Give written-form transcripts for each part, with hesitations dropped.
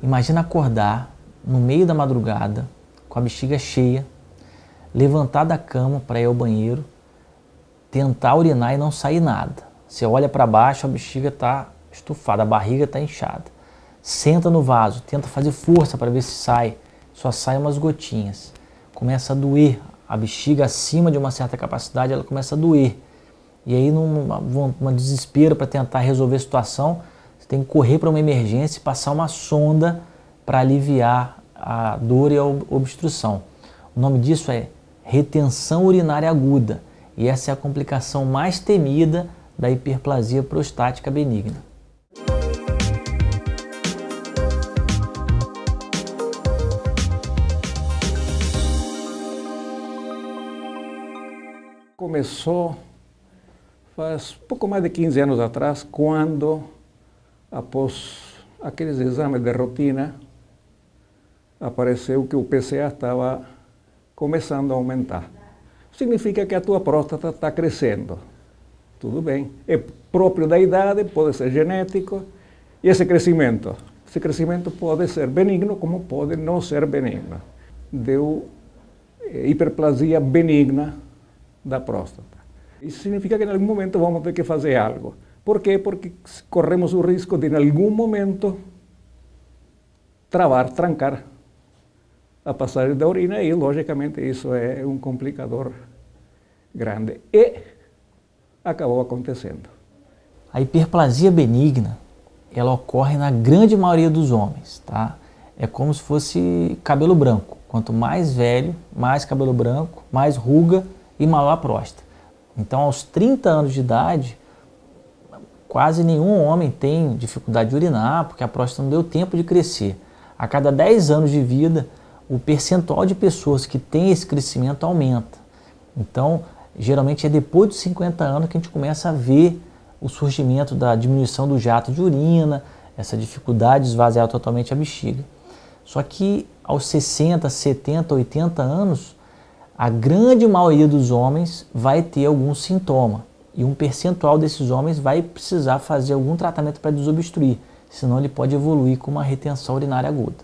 Imagina acordar no meio da madrugada, com a bexiga cheia, levantar da cama para ir ao banheiro, tentar urinar e não sair nada. Você olha para baixo, a bexiga está estufada, a barriga está inchada. Senta no vaso, tenta fazer força para ver se sai, só sai umas gotinhas. Começa a doer, a bexiga acima de uma certa capacidade, ela começa a doer. E aí, num desespero para tentar resolver a situação, você tem que correr para uma emergência e passar uma sonda para aliviar a dor e a obstrução. O nome disso é retenção urinária aguda, e essa é a complicação mais temida da hiperplasia prostática benigna. Começou faz pouco mais de 15 anos atrás, quando, após aqueles exames de rotina, apareceu que o PSA estava começando a aumentar. Significa que a tua próstata está crescendo. Tudo bem. É próprio da idade, pode ser genético. E esse crescimento pode ser benigno, como pode não ser benigno. Deu hiperplasia benigna da próstata. Isso significa que em algum momento vamos ter que fazer algo. Por quê? Porque corremos o risco de, em algum momento, trancar a passagem da urina e, logicamente, isso é um complicador grande. E acabou acontecendo. A hiperplasia benigna, ela ocorre na grande maioria dos homens, tá? É como se fosse cabelo branco. Quanto mais velho, mais cabelo branco, mais ruga e maior a próstata. Então, aos 30 anos de idade, quase nenhum homem tem dificuldade de urinar, porque a próstata não deu tempo de crescer. A cada 10 anos de vida, o percentual de pessoas que tem esse crescimento aumenta. Então, geralmente é depois dos 50 anos que a gente começa a ver o surgimento da diminuição do jato de urina, essa dificuldade de esvaziar totalmente a bexiga. Só que aos 60, 70, 80 anos, a grande maioria dos homens vai ter algum sintoma. E um percentual desses homens vai precisar fazer algum tratamento para desobstruir, senão ele pode evoluir com uma retenção urinária aguda.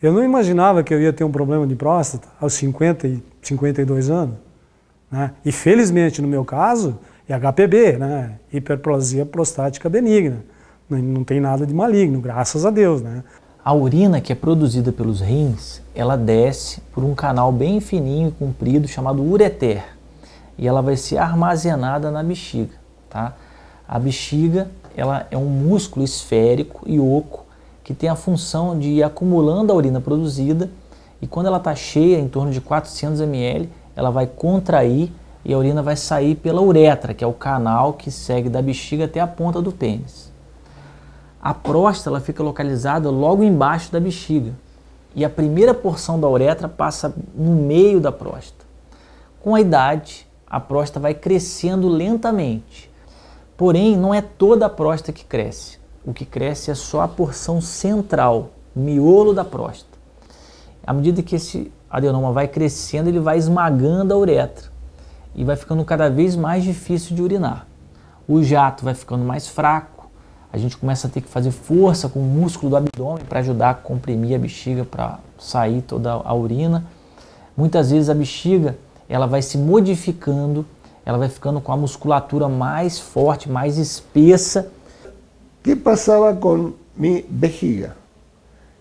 Eu não imaginava que eu ia ter um problema de próstata aos 50 e 52 anos. Né? E felizmente, no meu caso, é HPB, né? Hiperplasia prostática benigna. Não tem nada de maligno, graças a Deus. Né? A urina que é produzida pelos rins, ela desce por um canal bem fininho e comprido chamado ureter. E ela vai ser armazenada na bexiga. Tá? A bexiga, ela é um músculo esférico e oco que tem a função de ir acumulando a urina produzida, e quando ela está cheia, em torno de 400 ml, ela vai contrair e a urina vai sair pela uretra, que é o canal que segue da bexiga até a ponta do pênis. A próstata ela fica localizada logo embaixo da bexiga, e a primeira porção da uretra passa no meio da próstata. Com a idade, a próstata vai crescendo lentamente, porém não é toda a próstata que cresce. O que cresce é só a porção central, o miolo da próstata. À medida que esse adenoma vai crescendo, ele vai esmagando a uretra e vai ficando cada vez mais difícil de urinar. O jato vai ficando mais fraco, a gente começa a ter que fazer força com o músculo do abdômen para ajudar a comprimir a bexiga para sair toda a urina. Muitas vezes a bexiga ela vai se modificando, ela vai ficando com a musculatura mais forte, mais espessa. ¿Qué pasaba con mi vejiga?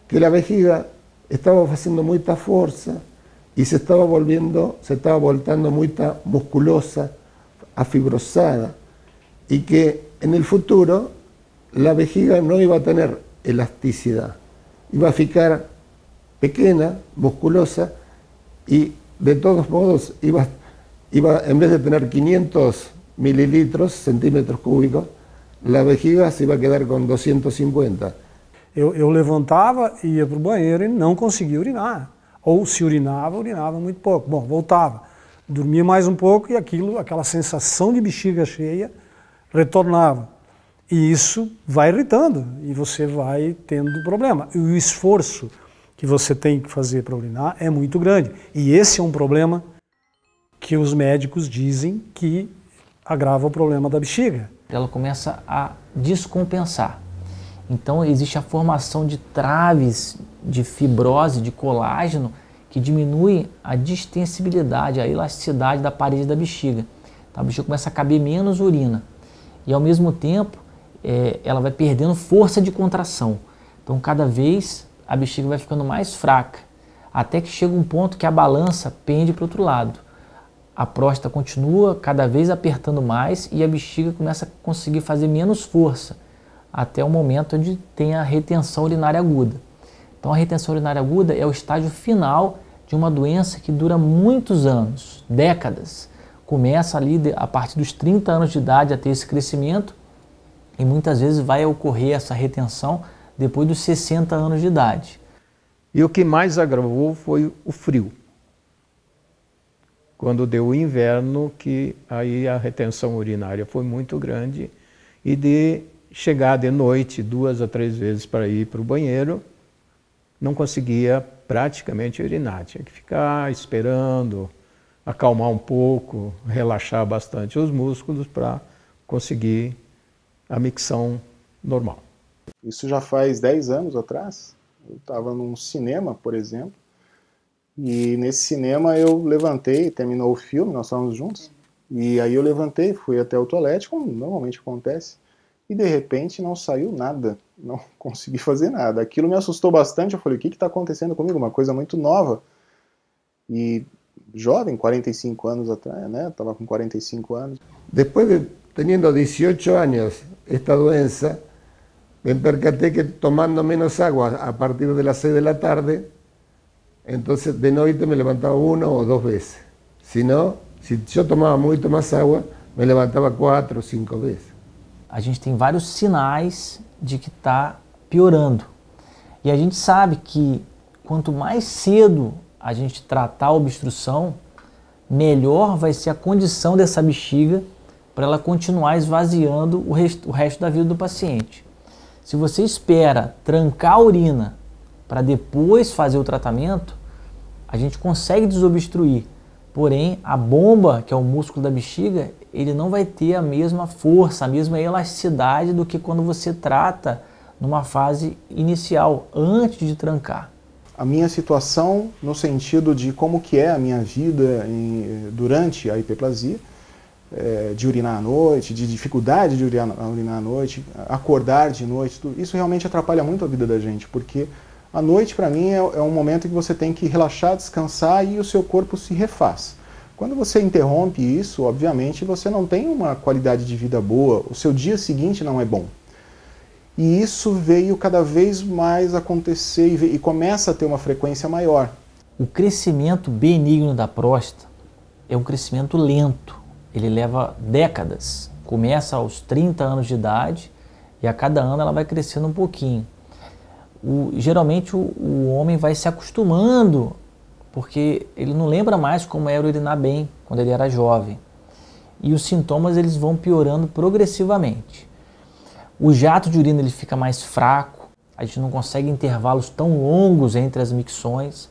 Que la vejiga estaba haciendo mucha fuerza y se estaba voltando muy musculosa, afibrosada, y que en el futuro la vejiga no iba a tener elasticidad, iba a ficar pequeña, musculosa, y de todos modos iba en vez de tener 500 mililitros, centímetros cúbicos, a vejiga se vai quedar com 250. Eu levantava, ia para o banheiro e não conseguia urinar. Ou se urinava, urinava muito pouco. Bom, voltava, dormia mais um pouco e aquela sensação de bexiga cheia retornava. E isso vai irritando e você vai tendo problema. E o esforço que você tem que fazer para urinar é muito grande. E esse é um problema que os médicos dizem que agrava o problema da bexiga. Ela começa a descompensar. Então existe a formação de traves de fibrose, de colágeno, que diminui a distensibilidade, a elasticidade da parede da bexiga. Então a bexiga começa a caber menos urina. E ao mesmo tempo, ela vai perdendo força de contração. Então cada vez a bexiga vai ficando mais fraca, até que chega um ponto que a balança pende para o outro lado. A próstata continua cada vez apertando mais e a bexiga começa a conseguir fazer menos força, até o momento onde tem a retenção urinária aguda. Então a retenção urinária aguda é o estágio final de uma doença que dura muitos anos, décadas. Começa ali a partir dos 30 anos de idade a ter esse crescimento e muitas vezes vai ocorrer essa retenção depois dos 60 anos de idade. E o que mais agravou foi o frio. Quando deu o inverno, que aí a retenção urinária foi muito grande e de chegar de noite 2 a 3 vezes para ir para o banheiro, não conseguia praticamente urinar. Tinha que ficar esperando, acalmar um pouco, relaxar bastante os músculos para conseguir a micção normal. Isso já faz 10 anos atrás. Eu estava num cinema, por exemplo, e nesse cinema eu levantei, terminou o filme, nós estávamos juntos, e aí eu levantei, fui até o toalete, como normalmente acontece, e de repente não saiu nada, não consegui fazer nada. Aquilo me assustou bastante, eu falei, o que está acontecendo comigo? Uma coisa muito nova. E jovem, 45 anos atrás, né? Estava com 45 anos. Después de teniendo 18 años esta doença, me percaté que tomando menos agua a partir de las 6 de la tarde, entonces de noite me levantaba 1 o 2 veces. Si no, si yo tomaba muito más agua, me levantaba 4 o 5 veces. A gente tem vários sinais de que está piorando. E a gente sabe que quanto mais cedo a gente tratar a obstrução, melhor vai ser a condição dessa bexiga para ela continuar esvaziando o resto da vida do paciente. Se você espera trancar a urina para depois fazer o tratamento, a gente consegue desobstruir. Porém, a bomba, que é o músculo da bexiga, ele não vai ter a mesma força, a mesma elasticidade do que quando você trata numa fase inicial, antes de trancar. A minha situação, no sentido de como que é a minha vida durante a hiperplasia, de urinar à noite, de dificuldade de urinar à noite, acordar de noite, isso realmente atrapalha muito a vida da gente, porque a noite, para mim, é um momento que você tem que relaxar, descansar e o seu corpo se refaz. Quando você interrompe isso, obviamente, você não tem uma qualidade de vida boa, o seu dia seguinte não é bom. E isso veio cada vez mais acontecer e começa a ter uma frequência maior. O crescimento benigno da próstata é um crescimento lento, ele leva décadas. Começa aos 30 anos de idade e a cada ano ela vai crescendo um pouquinho. Geralmente o homem vai se acostumando, porque ele não lembra mais como era urinar bem quando ele era jovem. E os sintomas eles vão piorando progressivamente. O jato de urina ele fica mais fraco, a gente não consegue intervalos tão longos entre as micções.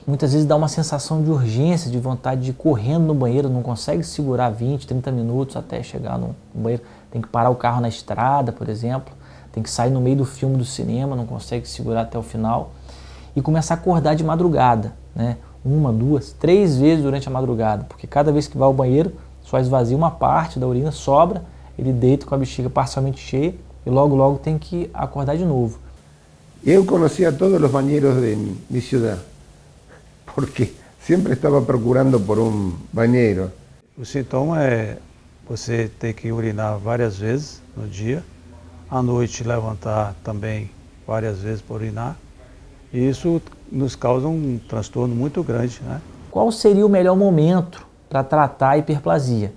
Muitas vezes dá uma sensação de urgência, de vontade de ir correndo no banheiro, não consegue segurar 20, 30 minutos até chegar no banheiro. Tem que parar o carro na estrada, por exemplo. Tem que sair no meio do filme do cinema, não consegue segurar até o final. E começar a acordar de madrugada, né? 1, 2, 3 vezes durante a madrugada, porque cada vez que vai ao banheiro, só esvazia uma parte da urina, sobra, ele deita com a bexiga parcialmente cheia e logo tem que acordar de novo. Eu conhecia todos os banheiros de minha cidade, porque sempre estava procurando por um banheiro. O sintoma é você ter que urinar várias vezes no dia, à noite levantar também várias vezes para urinar, e isso nos causa um transtorno muito grande, né? Qual seria o melhor momento para tratar a hiperplasia?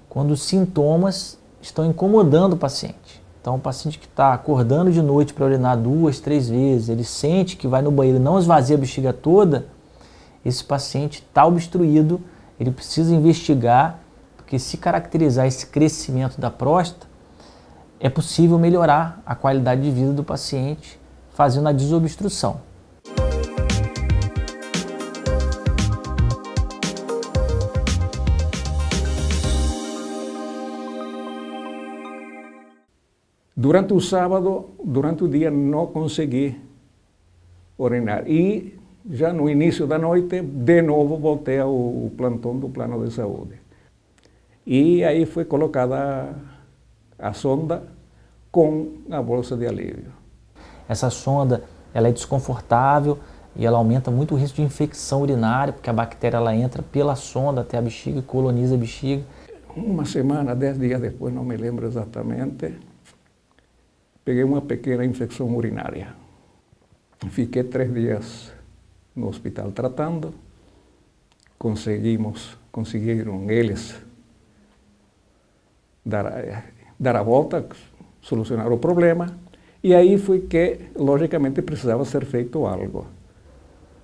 Quando os sintomas estão incomodando o paciente. Então o paciente que está acordando de noite para urinar 2, 3 vezes, ele sente que vai no banheiro e não esvazia a bexiga toda, esse paciente está obstruído, ele precisa investigar, porque se caracterizar esse crescimento da próstata, é possível melhorar a qualidade de vida do paciente fazendo a desobstrução. Durante o sábado, durante o dia, não consegui urinar. E já no início da noite, de novo, voltei ao plantão do plano de saúde. E aí foi colocada a sonda com a bolsa de alívio. Essa sonda, ela é desconfortável e ela aumenta muito o risco de infecção urinária, porque a bactéria ela entra pela sonda até a bexiga e coloniza a bexiga. Uma semana, 10 dias depois, não me lembro exatamente, peguei uma pequena infecção urinária. Fiquei 3 dias no hospital tratando. Conseguiram eles dar a volta, solucionar o problema. E aí foi que, logicamente, precisava ser feito algo.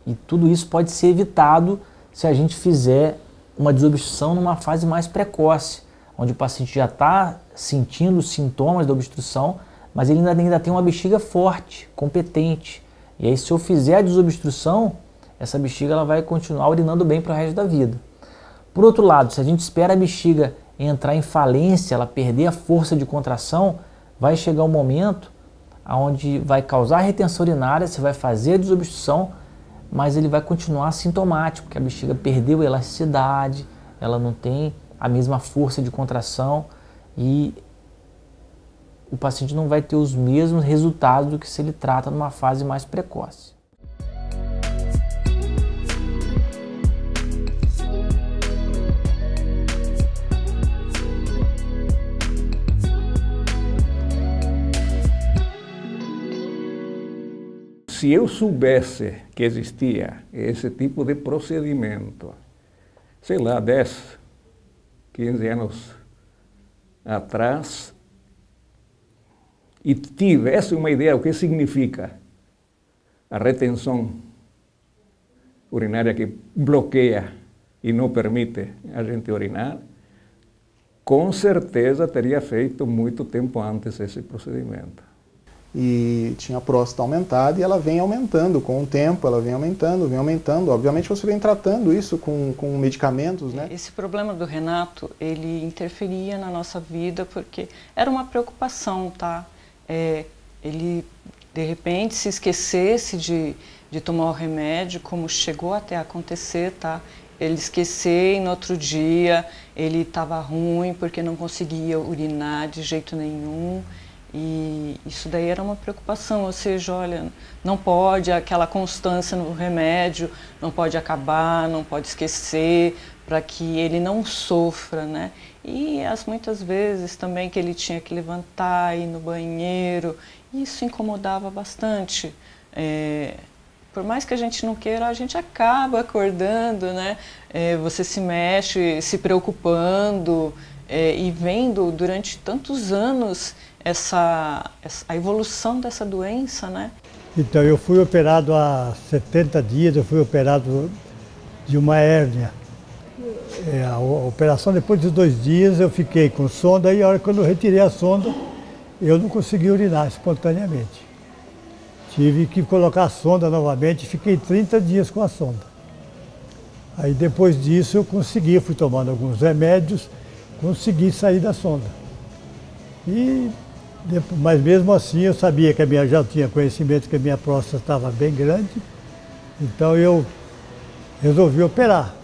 E tudo isso pode ser evitado se a gente fizer uma desobstrução numa fase mais precoce, onde o paciente já está sentindo os sintomas da obstrução, mas ele ainda tem uma bexiga forte, competente. E aí, se eu fizer a desobstrução, essa bexiga ela vai continuar urinando bem para o resto da vida. Por outro lado, se a gente espera a bexiga entrar em falência, ela perder a força de contração, vai chegar um momento onde vai causar retenção urinária, você vai fazer a desobstrução, mas ele vai continuar sintomático, porque a bexiga perdeu a elasticidade, ela não tem a mesma força de contração e o paciente não vai ter os mesmos resultados do que se ele trata numa fase mais precoce. Se eu soubesse que existia esse tipo de procedimento, sei lá, 10, 15 anos atrás, e tivesse uma ideia do que significa a retenção urinária que bloqueia e não permite a gente urinar, com certeza teria feito muito tempo antes esse procedimento. E tinha a próstata aumentada e ela vem aumentando com o tempo, ela vem aumentando, vem aumentando. Obviamente você vem tratando isso com medicamentos, né? Esse problema do Renato, ele interferia na nossa vida porque era uma preocupação, tá? Ele, de repente, se esquecesse de tomar o remédio, como chegou até a acontecer, tá? Ele esquecer e no outro dia ele estava ruim porque não conseguia urinar de jeito nenhum. E isso daí era uma preocupação, ou seja, olha, não pode aquela constância no remédio, não pode acabar, não pode esquecer, para que ele não sofra, né? E muitas vezes também que ele tinha que levantar, ir no banheiro, isso incomodava bastante. Por mais que a gente não queira, a gente acaba acordando, né? Você se mexe, se preocupando e vendo durante tantos anos a evolução dessa doença, né? Então, eu fui operado há 70 dias, eu fui operado de uma hérnia. A operação, depois de 2 dias, eu fiquei com sonda e a hora que eu retirei a sonda, eu não consegui urinar espontaneamente. Tive que colocar a sonda novamente e fiquei 30 dias com a sonda. Aí depois disso eu consegui, fui tomando alguns remédios, consegui sair da sonda. Mas mesmo assim eu sabia que já tinha conhecimento que a minha próstata estava bem grande, então eu resolvi operar.